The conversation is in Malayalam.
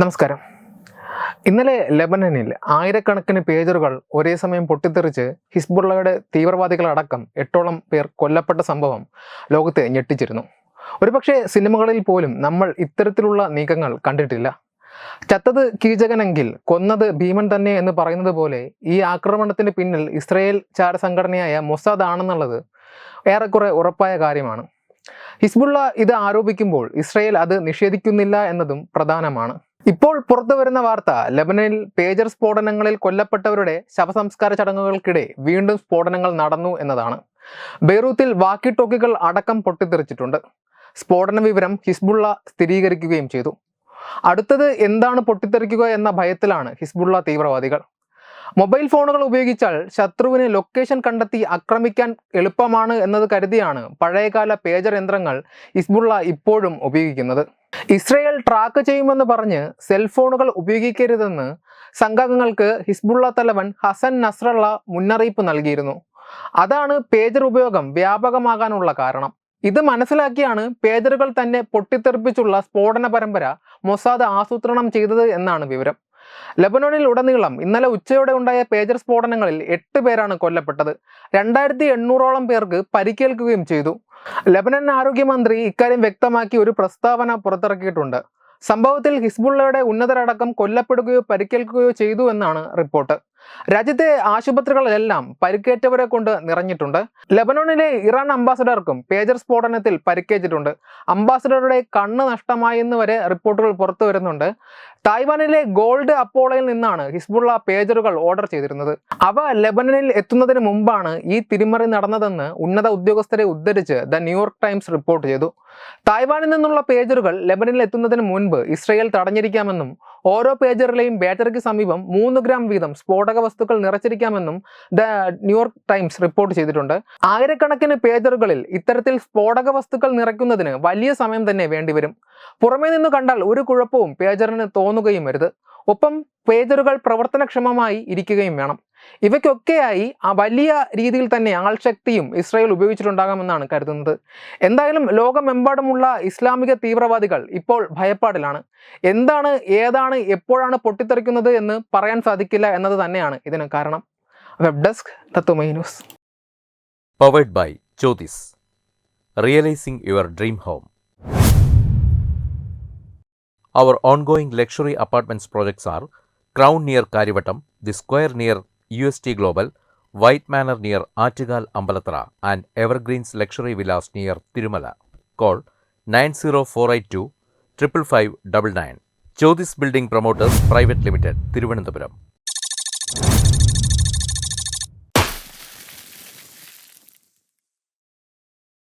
നമസ്കാരം. ഇന്നലെ ലെബനനിൽ ആയിരക്കണക്കിന് പേജറുകൾ ഒരേ സമയം പൊട്ടിത്തെറിച്ച് ഹിസ്ബുള്ളയുടെ തീവ്രവാദികളടക്കം 8ഓളം പേർ കൊല്ലപ്പെട്ട സംഭവം ലോകത്തെ ഞെട്ടിച്ചിരുന്നു. ഒരുപക്ഷെ സിനിമകളിൽ പോലും നമ്മൾ ഇത്തരത്തിലുള്ള നീക്കങ്ങൾ കണ്ടിട്ടില്ല. ചത്തത് കീചകനെങ്കിൽ കൊന്നത് ഭീമൻ തന്നെ എന്ന് പറയുന്നത് പോലെ ഈ ആക്രമണത്തിന് പിന്നിൽ ഇസ്രായേൽ ചാരസംഘടനയായ മൊസാദ് ആണെന്നുള്ളത് ഏറെക്കുറെ ഉറപ്പായ കാര്യമാണ്. ഹിസ്ബുള്ള ഇത് ആരോപിക്കുമ്പോൾ ഇസ്രായേൽ അത് നിഷേധിക്കുന്നില്ല എന്നതും പ്രധാനമാണ്. ഇപ്പോൾ പുറത്തു വരുന്ന വാർത്ത ലെബനനിൽ പേജർ സ്ഫോടനങ്ങളിൽ കൊല്ലപ്പെട്ടവരുടെ ശവസംസ്കാര ചടങ്ങുകൾക്കിടെ വീണ്ടും സ്ഫോടനങ്ങൾ നടന്നു എന്നതാണ്. ബെയ്റൂത്തിൽ വാക്കി ടോക്കികൾ അടക്കം പൊട്ടിത്തെറിച്ചിട്ടുണ്ട്. സ്ഫോടന വിവരം ഹിസ്ബുള്ള സ്ഥിരീകരിക്കുകയും ചെയ്തു. അടുത്തത് എന്താണ് പൊട്ടിത്തെറിക്കുക എന്ന ഭയത്തിലാണ് ഹിസ്ബുള്ള തീവ്രവാദികൾ. മൊബൈൽ ഫോണുകൾ ഉപയോഗിച്ചാൽ ശത്രുവിന് ലൊക്കേഷൻ കണ്ടെത്തി ആക്രമിക്കാൻ എളുപ്പമാണ് എന്നത് കരുതിയാണ് പഴയകാല പേജർ യന്ത്രങ്ങൾ ഹിസ്ബുള്ള ഇപ്പോഴും ഉപയോഗിക്കുന്നത്. ഇസ്രായേൽ ട്രാക്ക് ചെയ്യുമെന്ന് പറഞ്ഞ് സെൽഫോണുകൾ ഉപയോഗിക്കരുതെന്ന് സംഘാംഗങ്ങൾക്ക് ഹിസ്ബുള്ള തലവൻ ഹസൻ നസ്രള്ള മുന്നറിയിപ്പ് നൽകിയിരുന്നു. അതാണ് പേജർ ഉപയോഗം വ്യാപകമാകാനുള്ള കാരണം. ഇത് മനസ്സിലാക്കിയാണ് പേജറുകൾ തന്നെ പൊട്ടിത്തെറിപ്പിച്ചുള്ള സ്ഫോടന പരമ്പര മൊസാദ് ആസൂത്രണം ചെയ്തത് എന്നാണ് വിവരം. ലെബനോനിൽ ഉടനീളം ഇന്നലെ ഉച്ചയോടെ ഉണ്ടായ പേജർ സ്ഫോടനങ്ങളിൽ 8 പേരാണ് കൊല്ലപ്പെട്ടത്. 2800ഓളം പേർക്ക് പരിക്കേൽക്കുകയും ചെയ്തു. ലെബനൻ ആരോഗ്യമന്ത്രി ഇക്കാര്യം വ്യക്തമാക്കി ഒരു പ്രസ്താവന പുറത്തിറക്കിയിട്ടുണ്ട്. സംഭവത്തിൽ ഹിസ്ബുള്ളയുടെ ഉന്നതരടക്കം കൊല്ലപ്പെടുകയോ പരിക്കേൽക്കുകയോ ചെയ്തു എന്നാണ് റിപ്പോർട്ട്. രാജ്യത്തെ ആശുപത്രികളിലെല്ലാം പരിക്കേറ്റവരെ കൊണ്ട് നിറഞ്ഞിട്ടുണ്ട്. ലെബനോണിലെ ഇറാൻ അംബാസഡർക്കും പേജർ സ്ഫോടനത്തിൽ പരിക്കേറ്റിട്ടുണ്ട്. അംബാസഡറുടെ കണ്ണ് നഷ്ടമായെന്ന് വരെ റിപ്പോർട്ടുകൾ പുറത്തു വരുന്നുണ്ട്. തായ്വാനിലെ ഗോൾഡ് അപ്പോളയിൽ നിന്നാണ് ഹിസ്ബുള്ള പേജറുകൾ ഓർഡർ ചെയ്തിരുന്നത്. അവ ലെബനനിൽ എത്തുന്നതിന് മുമ്പാണ് ഈ തിരിമറി നടന്നതെന്ന് ഉന്നത ഉദ്യോഗസ്ഥരെ ഉദ്ധരിച്ച് ദ ന്യൂയോർക്ക് ടൈംസ് റിപ്പോർട്ട് ചെയ്തു. തായ്വാനിൽ നിന്നുള്ള പേജറുകൾ ലെബനനിൽ എത്തുന്നതിന് മുൻപ് ഇസ്രായേൽ തടഞ്ഞിരിക്കാമെന്നും ഓരോ പേജറിലെയും ബാറ്ററിക്ക് സമീപം 3 ഗ്രാം വീതം സ്ഫോടക വസ്തുക്കൾ നിറച്ചിരിക്കാമെന്നും ദ ന്യൂയോർക്ക് ടൈംസ് റിപ്പോർട്ട് ചെയ്തിട്ടുണ്ട്. ആയിരക്കണക്കിന് പേജറുകളിൽ ഇത്തരത്തിൽ സ്ഫോടക വസ്തുക്കൾ നിറയ്ക്കുന്നതിന് വലിയ സമയം തന്നെ വേണ്ടിവരും. പുറമേ നിന്ന് കണ്ടാൽ ഒരു കുഴപ്പവും പേജറിന് തോന്നുകയും വരുത്. ഒപ്പം പേജറുകൾ പ്രവർത്തനക്ഷമമായി ഇരിക്കുകയും വേണം. ഇവയ്ക്കൊക്കെയായി വലിയ രീതിയിൽ തന്നെ ആൾശക്തിയും ഇസ്രായേൽ ഉപയോഗിച്ചിട്ടുണ്ടാകാമെന്നാണ് കരുതുന്നത്. എന്തായാലും ലോകമെമ്പാടുമുള്ള ഇസ്ലാമിക തീവ്രവാദികൾ ഇപ്പോൾ ഭയപ്പാടിലാണ്. എന്താണ്, ഏതാണ്, എപ്പോഴാണ് പൊട്ടിത്തെറിക്കുന്നത് എന്ന് പറയാൻ സാധിക്കില്ല എന്നത് തന്നെയാണ് ഇതിന് കാരണം. Web desk Tatwamayi news. Powered by Jyotis. Realizing your dream home. Our ongoing luxury apartments projects are Crown near Karivattam, The Square near UST Global, White Manor near Attigal Ambalathara, and Evergreens Luxury Villas near Tirumala. Call 90482 55599. Jyotis Building Promoters Private Limited, Thiruvananthapuram.